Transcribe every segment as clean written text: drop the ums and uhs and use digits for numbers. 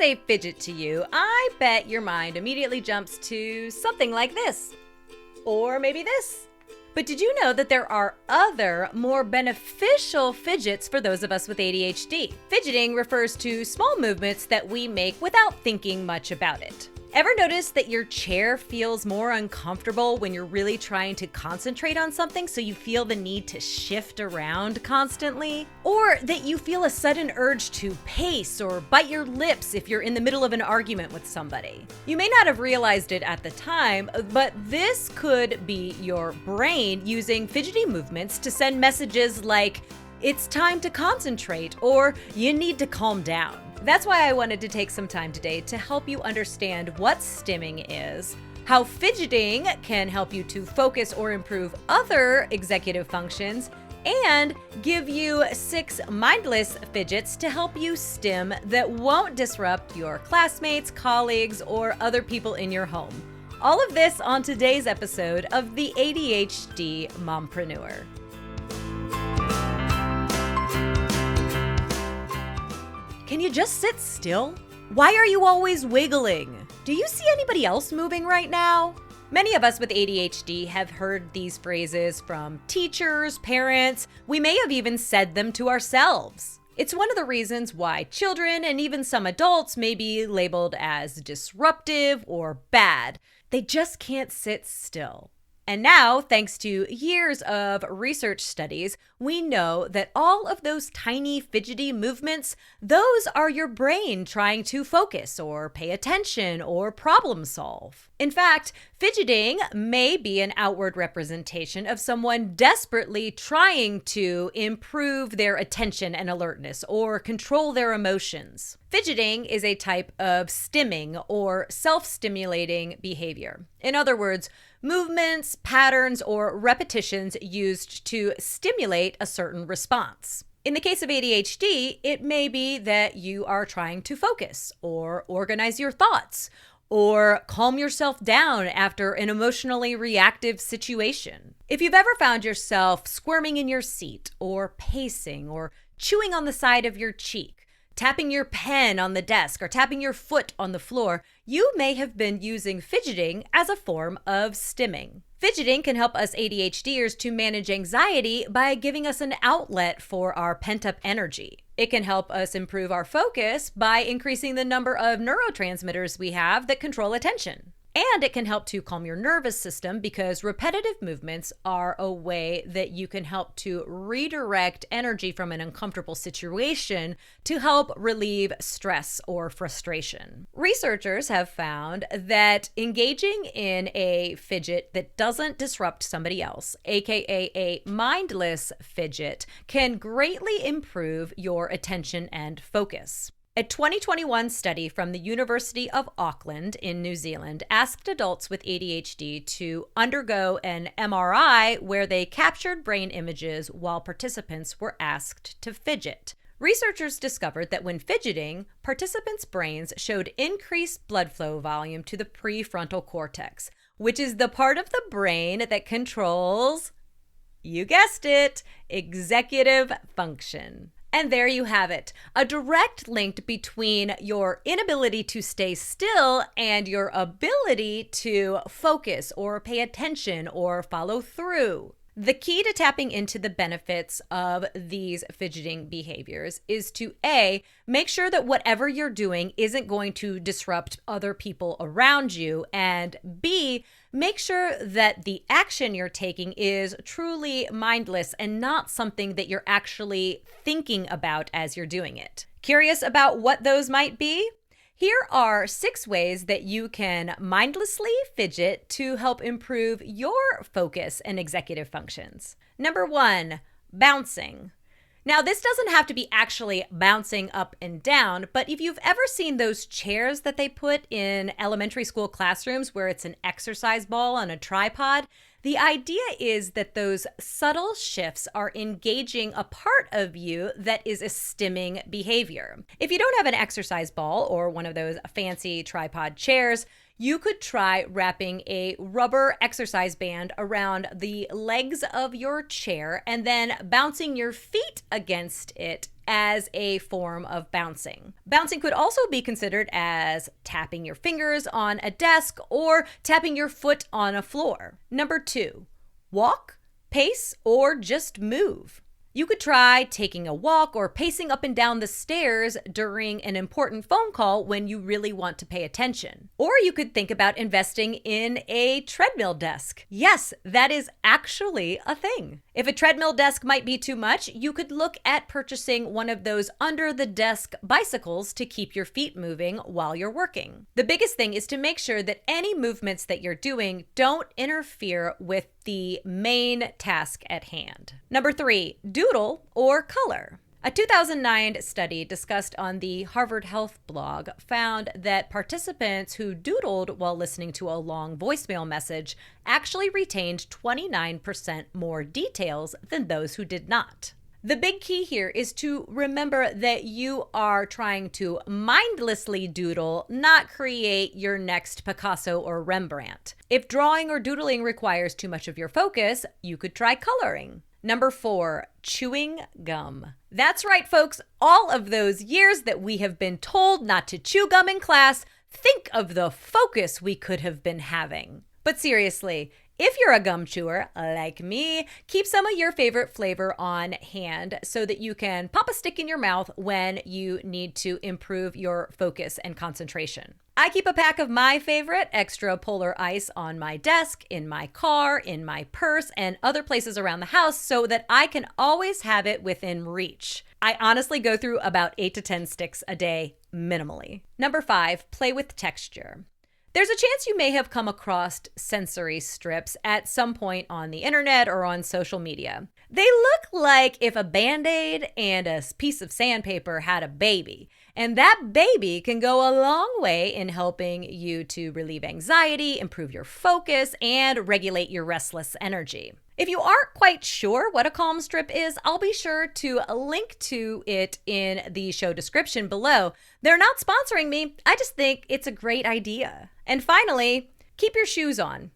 say fidget to you, I bet your mind immediately jumps to something like this. Or maybe this. But did you know that there are other, more beneficial fidgets for those of us with ADHD? Fidgeting refers to small movements that we make without thinking much about it. Ever notice that your chair feels more uncomfortable when you're really trying to concentrate on something, so you feel the need to shift around constantly? Or that you feel a sudden urge to pace or bite your lips if you're in the middle of an argument with somebody? You may not have realized it at the time, but this could be your brain using fidgety movements to send messages like, "It's time to concentrate," or "You need to calm down." That's why I wanted to take some time today to help you understand what stimming is, how fidgeting can help you to focus or improve other executive functions, and give you 6 mindless fidgets to help you stim that won't disrupt your classmates, colleagues, or other people in your home. All of this on today's episode of the ADHD Mompreneur. Can you just sit still? Why are you always wiggling? Do you see anybody else moving right now? Many of us with ADHD have heard these phrases from teachers, parents. We may have even said them to ourselves. It's one of the reasons why children and even some adults may be labeled as disruptive or bad. They just can't sit still. And now, thanks to years of research studies, we know that all of those tiny fidgety movements, those are your brain trying to focus or pay attention or problem solve. In fact, fidgeting may be an outward representation of someone desperately trying to improve their attention and alertness or control their emotions. Fidgeting is a type of stimming or self-stimulating behavior. In other words, movements, patterns, or repetitions used to stimulate a certain response. In the case of ADHD, it may be that you are trying to focus or organize your thoughts or calm yourself down after an emotionally reactive situation. If you've ever found yourself squirming in your seat or pacing or chewing on the side of your cheek, tapping your pen on the desk, or tapping your foot on the floor, you may have been using fidgeting as a form of stimming. Fidgeting can help us ADHDers to manage anxiety by giving us an outlet for our pent-up energy. It can help us improve our focus by increasing the number of neurotransmitters we have that control attention. And it can help to calm your nervous system because repetitive movements are a way that you can help to redirect energy from an uncomfortable situation to help relieve stress or frustration. Researchers have found that engaging in a fidget that doesn't disrupt somebody else, aka a mindless fidget, can greatly improve your attention and focus. A 2021 study from the University of Auckland in New Zealand asked adults with ADHD to undergo an MRI where they captured brain images while participants were asked to fidget. Researchers discovered that when fidgeting, participants' brains showed increased blood flow volume to the prefrontal cortex, which is the part of the brain that controls, you guessed it, executive function. And there you have it, a direct link between your inability to stay still and your ability to focus or pay attention or follow through. The key to tapping into the benefits of these fidgeting behaviors is to A, make sure that whatever you're doing isn't going to disrupt other people around you, and B, make sure that the action you're taking is truly mindless and not something that you're actually thinking about as you're doing it. Curious about what those might be? Here are 6 ways that you can mindlessly fidget to help improve your focus and executive functions. Number 1, bouncing. Now, this doesn't have to be actually bouncing up and down, but if you've ever seen those chairs that they put in elementary school classrooms where it's an exercise ball on a tripod, the idea is that those subtle shifts are engaging a part of you that is a stimming behavior. If you don't have an exercise ball or one of those fancy tripod chairs, you could try wrapping a rubber exercise band around the legs of your chair and then bouncing your feet against it as a form of bouncing. Bouncing could also be considered as tapping your fingers on a desk or tapping your foot on a floor. Number 2, walk, pace, or just move. You could try taking a walk or pacing up and down the stairs during an important phone call when you really want to pay attention. Or you could think about investing in a treadmill desk. Yes, that is actually a thing. If a treadmill desk might be too much, you could look at purchasing one of those under-the-desk bicycles to keep your feet moving while you're working. The biggest thing is to make sure that any movements that you're doing don't interfere with the main task at hand. Number 3, doodle or color. A 2009 study discussed on the Harvard Health blog found that participants who doodled while listening to a long voicemail message actually retained 29% more details than those who did not. The big key here is to remember that you are trying to mindlessly doodle, not create your next Picasso or Rembrandt. If drawing or doodling requires too much of your focus, you could try coloring. Number 4, chewing gum. That's right, folks. All of those years that we have been told not to chew gum in class, think of the focus we could have been having. But seriously, if you're a gum chewer, like me, keep some of your favorite flavor on hand so that you can pop a stick in your mouth when you need to improve your focus and concentration. I keep a pack of my favorite extra polar ice on my desk, in my car, in my purse, and other places around the house so that I can always have it within reach. I honestly go through about 8 to 10 sticks a day, minimally. Number 5, play with texture. There's a chance you may have come across sensory strips at some point on the internet or on social media. They look like if a Band-Aid and a piece of sandpaper had a baby, and that baby can go a long way in helping you to relieve anxiety, improve your focus, and regulate your restless energy. If you aren't quite sure what a calm strip is, I'll be sure to link to it in the show description below. They're not sponsoring me. I just think it's a great idea. And finally, keep your shoes on.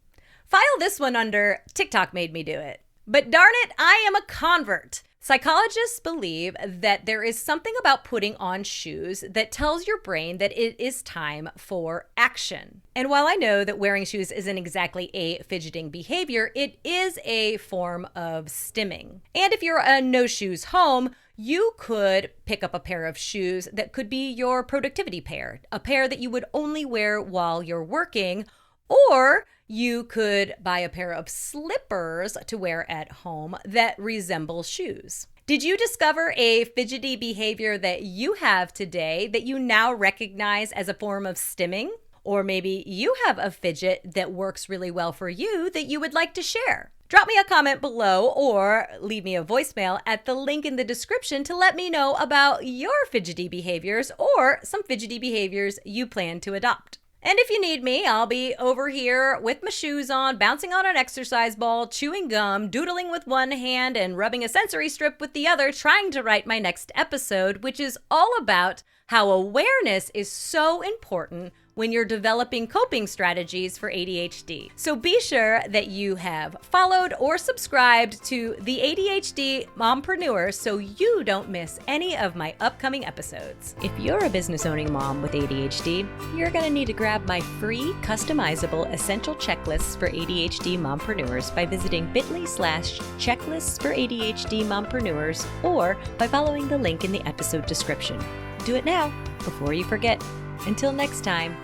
File this one under TikTok made me do it. But darn it, I am a convert. Psychologists believe that there is something about putting on shoes that tells your brain that it is time for action. And while I know that wearing shoes isn't exactly a fidgeting behavior, it is a form of stimming. And if you're a no shoes home, you could pick up a pair of shoes that could be your productivity pair, a pair that you would only wear while you're working, or you could buy a pair of slippers to wear at home that resemble shoes. Did you discover a fidgety behavior that you have today that you now recognize as a form of stimming? Or maybe you have a fidget that works really well for you that you would like to share. Drop me a comment below or leave me a voicemail at the link in the description to let me know about your fidgety behaviors or some fidgety behaviors you plan to adopt. And if you need me, I'll be over here with my shoes on, bouncing on an exercise ball, chewing gum, doodling with one hand, and rubbing a sensory strip with the other, trying to write my next episode, which is all about how awareness is so important when you're developing coping strategies for ADHD. So be sure that you have followed or subscribed to the ADHD Mompreneur so you don't miss any of my upcoming episodes. If you're a business-owning mom with ADHD, you're gonna need to grab my free customizable essential checklists for ADHD mompreneurs by visiting bit.ly/checklists for ADHD mompreneurs or by following the link in the episode description. Do it now before you forget. Until next time,